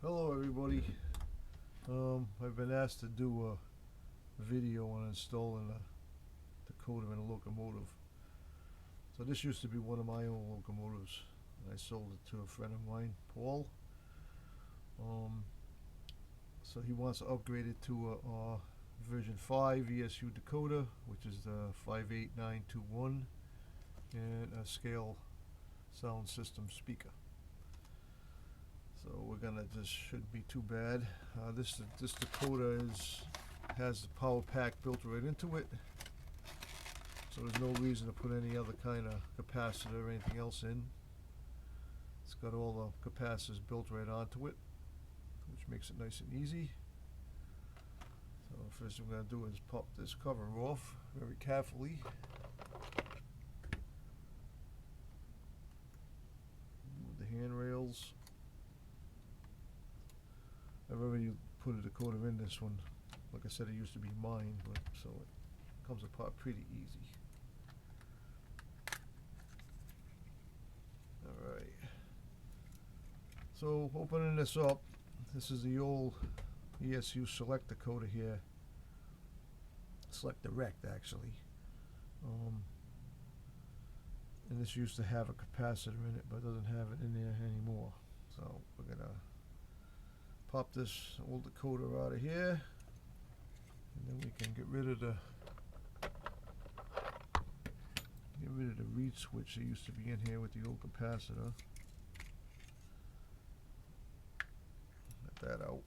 Hello everybody. I've been asked to do a video on installing a decoder in a locomotive. So this used to be one of my own locomotives, and I sold it to a friend of mine, Paul. So he wants to upgrade it to a version 5 ESU decoder, which is the 58921, and a scale sound system speaker. So we're gonna, this shouldn't be too bad. This decoder has the power pack built right into it, so there's no reason to put any other kind of capacitor or anything else in. It's got all the capacitors built right onto it, which makes it nice and easy. So first thing we're gonna do is pop this cover off very carefully. Move the handrails. I've already put a decoder in this one. Like I said, it used to be mine, but so it comes apart pretty easy. Alright. So opening this up, this is the old ESU select decoder here. Select direct actually. And this used to have a capacitor in it, but doesn't have it in there anymore. So we're gonna pop this old decoder out of here, and then we can get rid of the reed switch that used to be in here with the old capacitor. Let that out.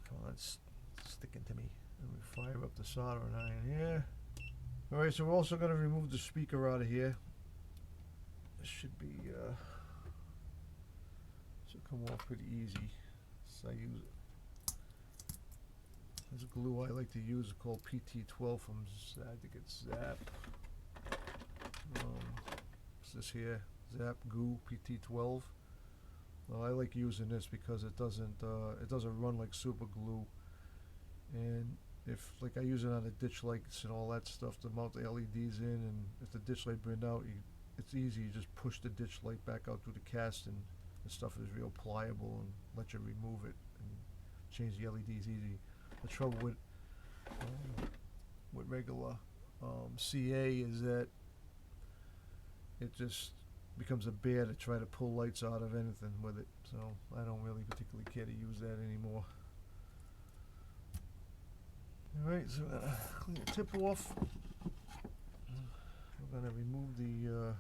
Come on, it's sticking to me. And we fire up the soldering iron here. Alright, so we're also going to remove the speaker out of here. This should be should come off pretty easy. So I use it. There's a glue I like to use called PT12 from I think it's Zap. It's this here, Zap Goo PT12. Well, I like using this because it doesn't run like super glue, and if like I use it on the ditch lights and all that stuff to mount the LEDs in, and if the ditch light burned out, it's easy. You just push the ditch light back out through the cast, and the stuff is real pliable and let you remove it and change the LEDs easy. The trouble with regular CA is that it just becomes a bear to try to pull lights out of anything with it. So I don't really particularly care to use that anymore. Alright, so we're gonna clean the tip off. We're gonna remove the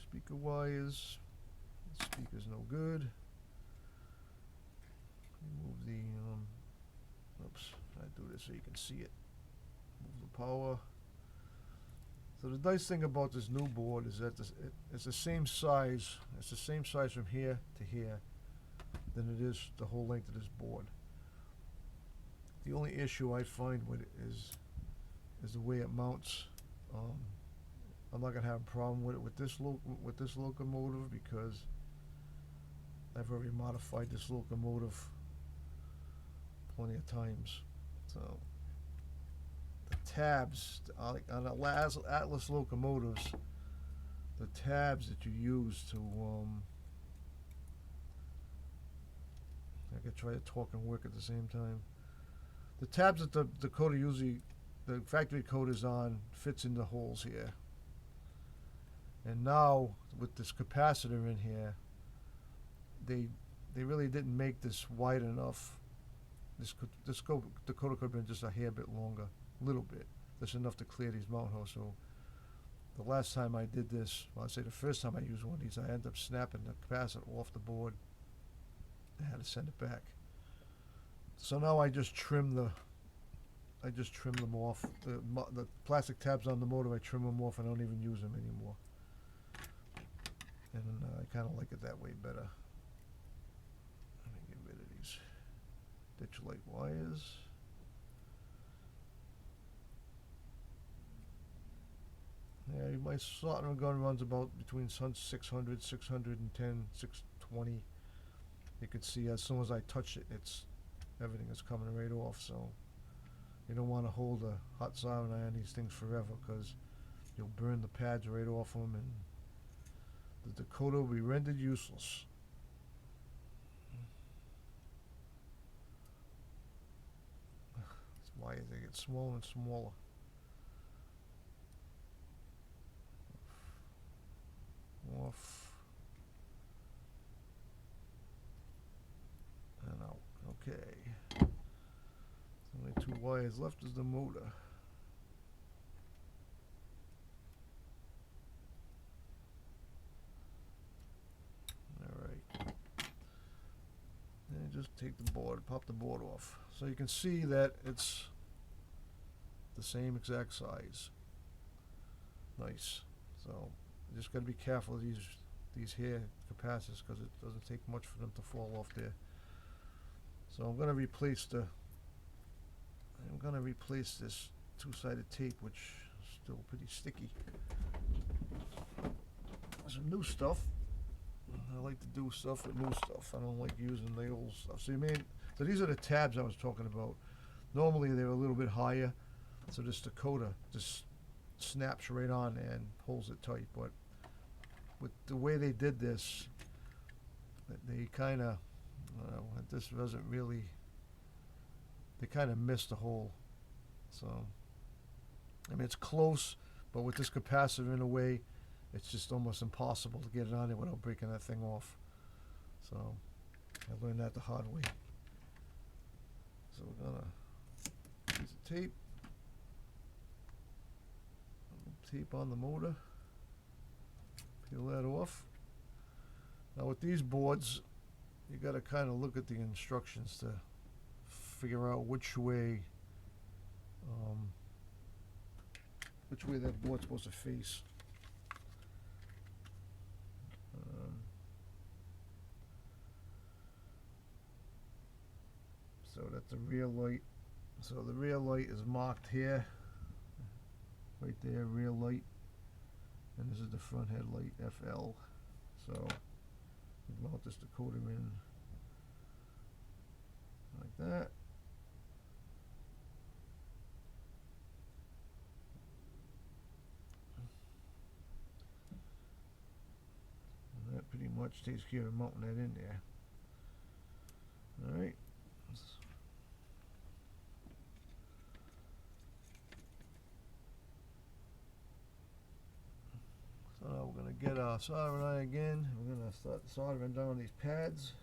speaker wires. The speaker's no good. Remove the, oops, I do this so you can see it. Move the power. So the nice thing about this new board is that it's the same size. It's the same size from here to here than it is the whole length of this board. The only issue I find with it is the way it mounts. I'm not gonna have a problem with it with this locomotive because I've already modified this locomotive plenty of times. So the tabs, like on the last Atlas locomotives, the tabs that you use to I could try to talk and work at the same time. The tabs that the decoder usually, the factory code is on, fits in the holes here. And now with this capacitor in here, they really didn't make this wide enough. This decoder could have been just a hair bit longer, a little bit. That's enough to clear these mount holes. So the last time I did this, well, I say the first time I used one of these, I ended up snapping the capacitor off the board. I had to send it back. So now I just trim them off. The plastic tabs on the motor, I trim them off and I don't even use them anymore. And I kind of like it that way better. Let me get rid of these ditch light wires. Yeah, my soldering gun runs about between 600, 610, 620. You can see as soon as I touch it, everything is coming right off. So you don't want to hold a hot soldering iron on these things forever because you'll burn the pads right off them, and The decoder will be rendered useless. These wires, they get smaller and smaller. Off. And out. Okay. Only 2 wires left is the motor. Alright. Then just take the board, pop the board off. So you can see that it's the same exact size. Nice. So you just got to be careful of these here capacitors, because it doesn't take much for them to fall off there. So I'm going to replace this two-sided tape, which is still pretty sticky. Some new stuff. I like to do stuff with new stuff. I don't like using the old stuff. So these are the tabs I was talking about. Normally they're a little bit higher, so this decoder just snaps right on and pulls it tight. But with the way they did this, they kind of, this wasn't really, they kind of missed the hole. So, I mean, it's close, but with this capacitor in a way, it's just almost impossible to get it on there without breaking that thing off. So, I learned that the hard way. So we're gonna use the tape. Tape on the motor. Peel that off. Now with these boards, you got to kind of look at the instructions to figure out which way that board's supposed to face. So that's the rear light. So the rear light is marked here, right there, rear light, and this is the front headlight, FL. So we mount this decoder in like that. And that pretty much takes care of mounting that in there. Alright. So now we're going to get our soldering iron again. We're going to start soldering down these pads.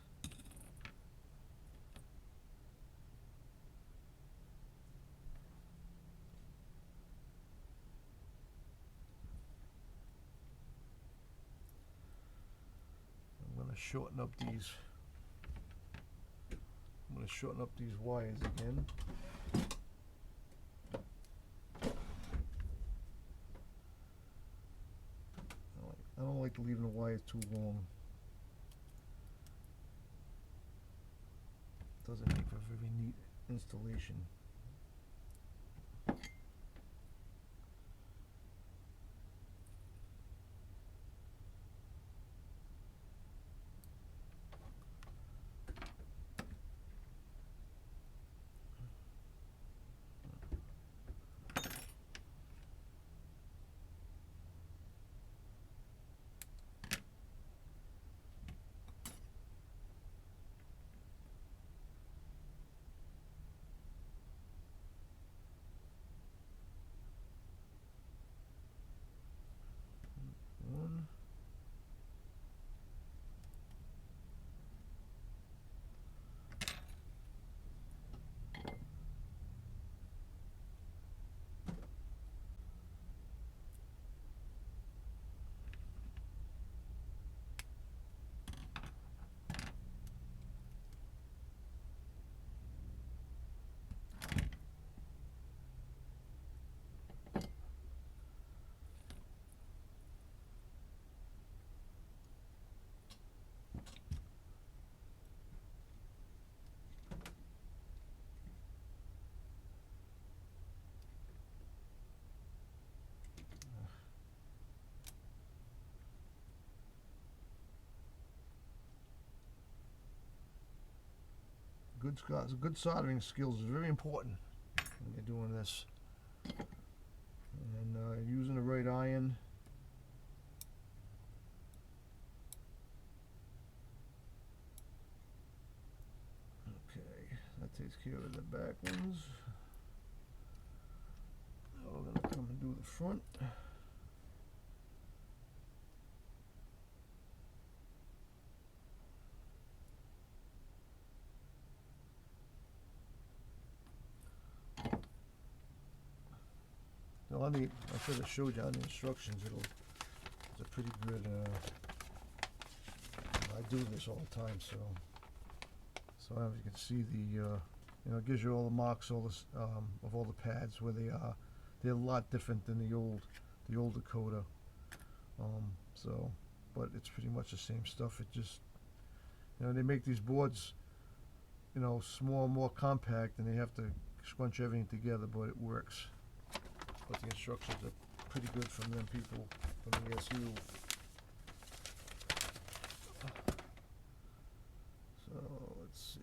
I'm going to shorten up these. I'm going to shorten up these wires again. I don't like leaving the wires too long. Doesn't make for a very neat installation. One. Good soldering skills is very important when you're doing this. And using the right iron. takes care of the back ones. Now we're gonna come and do the front. Now I should have showed you on the instructions. It's a pretty good. I do this all the time, so as you can see, it gives you all the marks, all this of all the pads where they are. They're a lot different than the old decoder. But it's pretty much the same stuff. It just, they make these boards, small, more compact, and they have to scrunch everything together, but it works. But the instructions are pretty good from them people from the ESU. So let's see.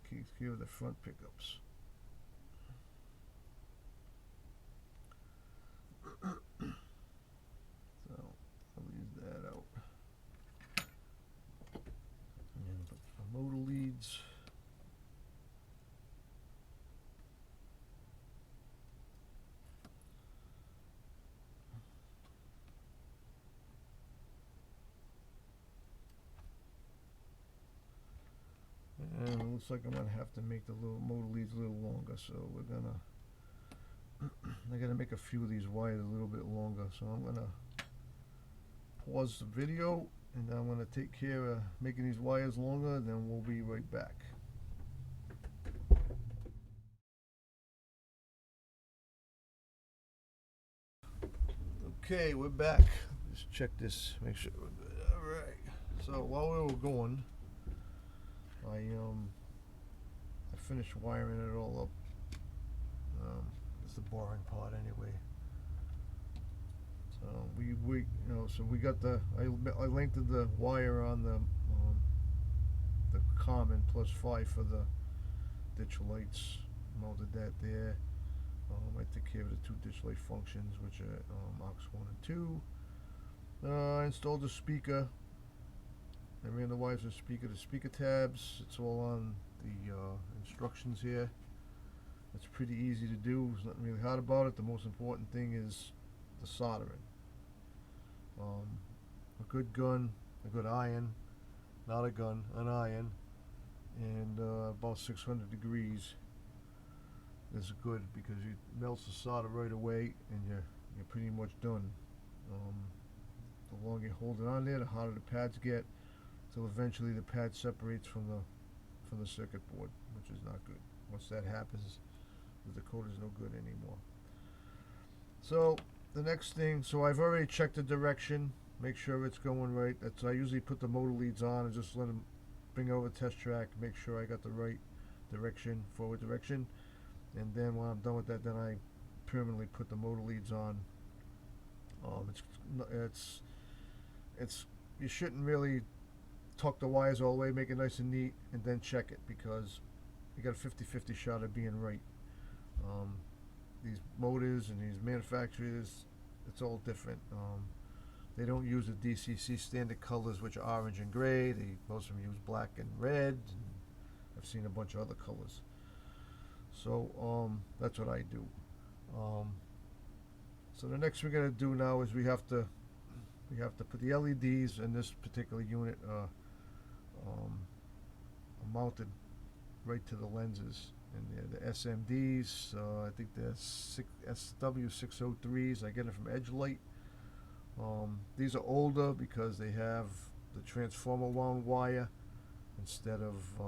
Takes care of the front pickups. So I'll leave that out. And put the motor leads. And it looks like I'm gonna have to make the little motor leads a little longer, so I gotta make a few of these wires a little bit longer. So I'm gonna pause the video, and I'm gonna take care of making these wires longer, then we'll be right back. Okay, we're back. Just check this, make sure we're good. Alright, so while we were going, I finished wiring it all up. It's the boring part anyway. So we got I lengthened the wire on the common +5 for the ditch lights. Mounted that there. I took care of the 2 ditch light functions, which are aux 1 and 2. I installed the speaker. I ran the wires of the speaker tabs. It's all on the instructions here. It's pretty easy to do. There's nothing really hard about it. The most important thing is the soldering. A good gun, a good iron, not a gun, an iron, and about 600 degrees is good, because it melts the solder right away, and you're pretty much done. The longer you hold it on there, the harder the pads get, till eventually the pad separates from the circuit board, which is not good. Once that happens, the decoder is no good anymore. So the next thing, so I've already checked the direction, make sure it's going right. I usually put the motor leads on and just let them bring over the test track, make sure I got the right direction, forward direction, and then when I'm done with that, then I permanently put the motor leads on. It's you shouldn't really tuck the wires all the way, make it nice and neat, and then check it, because you got a 50-50 shot of being right. These motors and these manufacturers, it's all different. They don't use the DCC standard colors, which are orange and gray. Most of them use black and red, and I've seen a bunch of other colors. So that's what I do. So the next we're gonna do now is we have to put the LEDs in this particular unit are mounted right to the lenses, and they're the SMDs. I think they're SW603s. I get them from Edgelight. These are older because they have the transformer wound wire instead of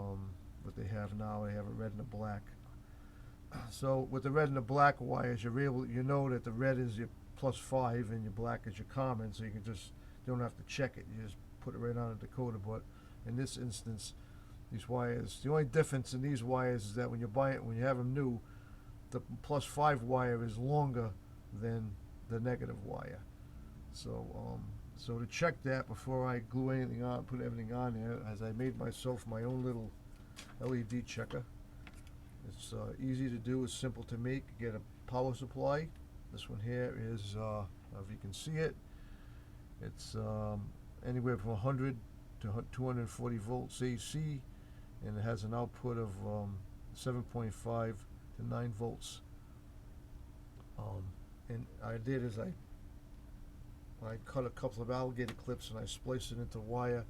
what they have now. They have a red and a black. So with the red and the black wires, you know that the red is your +5 and your black is your common, so you don't have to check it. You just put it right on the decoder. But in this instance, these wires, the only difference in these wires is that when you have them new, the +5 wire is longer than the negative wire. So so to check that before I glue anything on, put everything on there, as I made myself my own little LED checker. It's easy to do, it's simple to make. You get a power supply. This one here is, if you can see it, it's anywhere from 100 to 240 volts AC, and it has an output of 7.5 to 9 volts. And I did is I cut a couple of alligator clips and I spliced it into wire,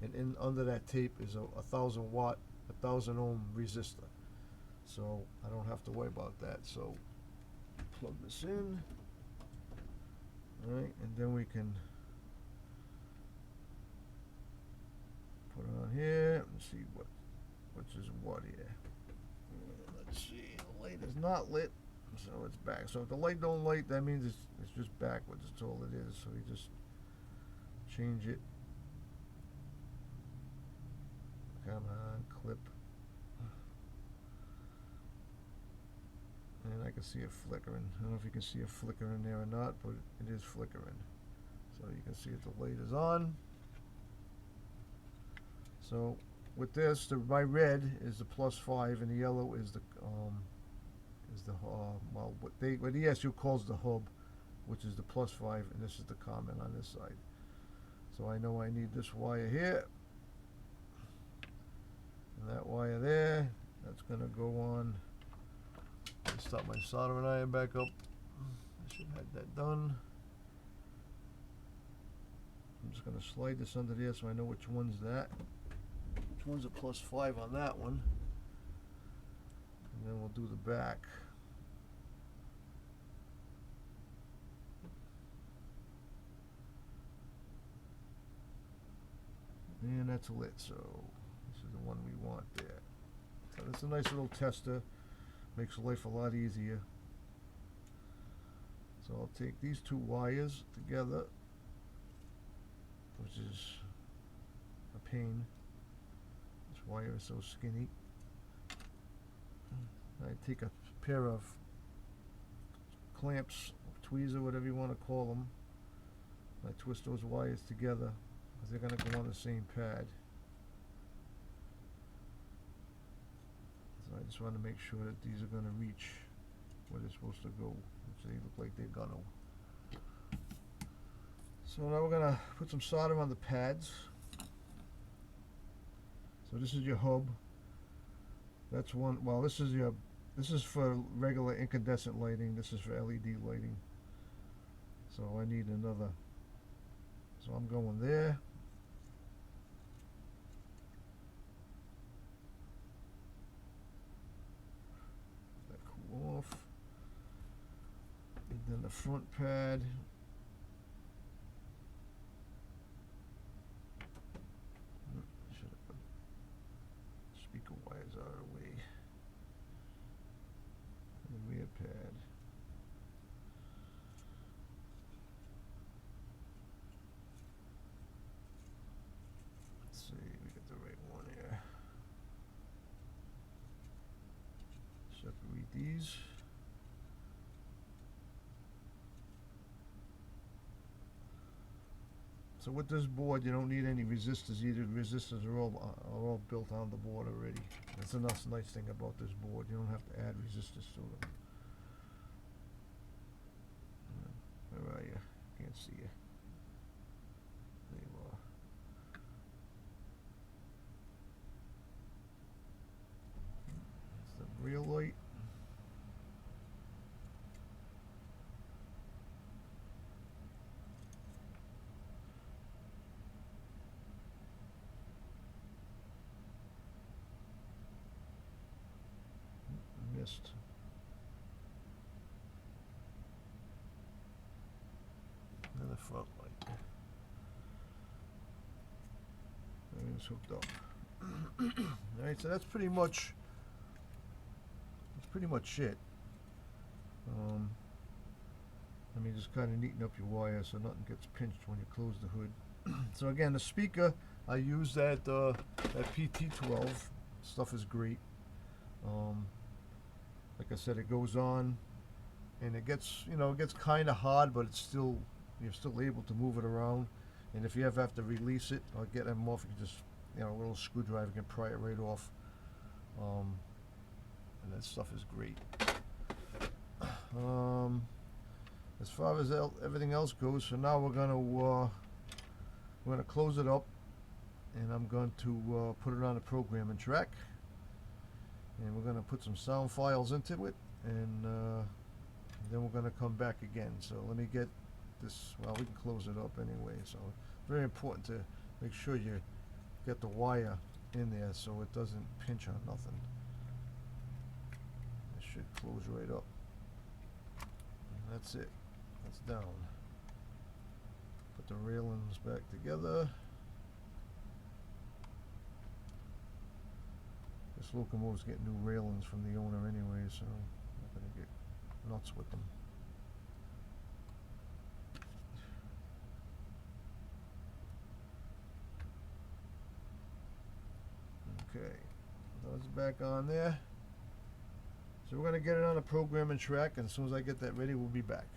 and under that tape is a 1,000 watt, 1,000 ohm resistor. So I don't have to worry about that. So plug this in, alright, and then we can put it on here and see which is what here. Let's see, the light is not lit, so it's back. So if the light don't light, that means it's just backwards. That's all it is. So we just change it. Come on, clip. And I can see it flickering. I don't know if you can see it flickering there or not, but it is flickering. So you can see if the light is on. So with this, my red is the +5 and the yellow is the well, what ESU calls the hub, which is the +5, and this is the common on this side. So I know I need this wire here and that wire there. That's gonna go on. Start my soldering iron back up. I should have that done. I'm just gonna slide this under there so I know which one's that. Which one's a +5 on that one. And then we'll do the back. And that's lit, so this is the one we want there. So it's a nice little tester. Makes life a lot easier. So I'll take these two wires together, which is a pain. This wire is so skinny. I take a pair of clamps, tweezer, whatever you want to call them. I twist those wires together because they're going to go on the same pad. I just want to make sure that these are going to reach where they're supposed to go, which they look like they're gonna. So now we're going to put some solder on the pads. So this is your hub. That's one. Well, this is for regular incandescent lighting. This is for LED lighting. So I need another. So I'm going there. Off, and then the front pad. Should have put speaker wires out of the way. And the rear pad. Let's see, we got the right one here. Separate these. So with this board, you don't need any resistors either. The resistors are all built on the board already. That's a nice thing about this board. You don't have to add resistors to them. Where are you? Can't see you. There you are. That's the real light. missed. And the front light. Everything's hooked up. Alright, so that's pretty much it. I mean, just kind of neaten up your wire so nothing gets pinched when you close the hood. So again, the speaker, I use that PT12. Stuff is great. Like I said, it goes on, and it gets, it gets kind of hard, but it's still, you're still able to move it around. And if you ever have to release it or get them off, you can just, a little screwdriver can pry it right off. And that stuff is great. As far as everything else goes, so now we're gonna close it up, and I'm going to put it on a programming track, and we're gonna put some sound files into it, and then we're gonna come back again. So let me get this. Well, we can close it up anyway. So very important to make sure you get the wire in there so it doesn't pinch on nothing. It should close right up. And that's it. That's down. Put the railings back together. This locomotive's getting new railings from the owner anyway, so I'm not gonna get nuts with them. Okay, those back on there. So we're gonna get it on a programming track, and as soon as I get that ready, we'll be back.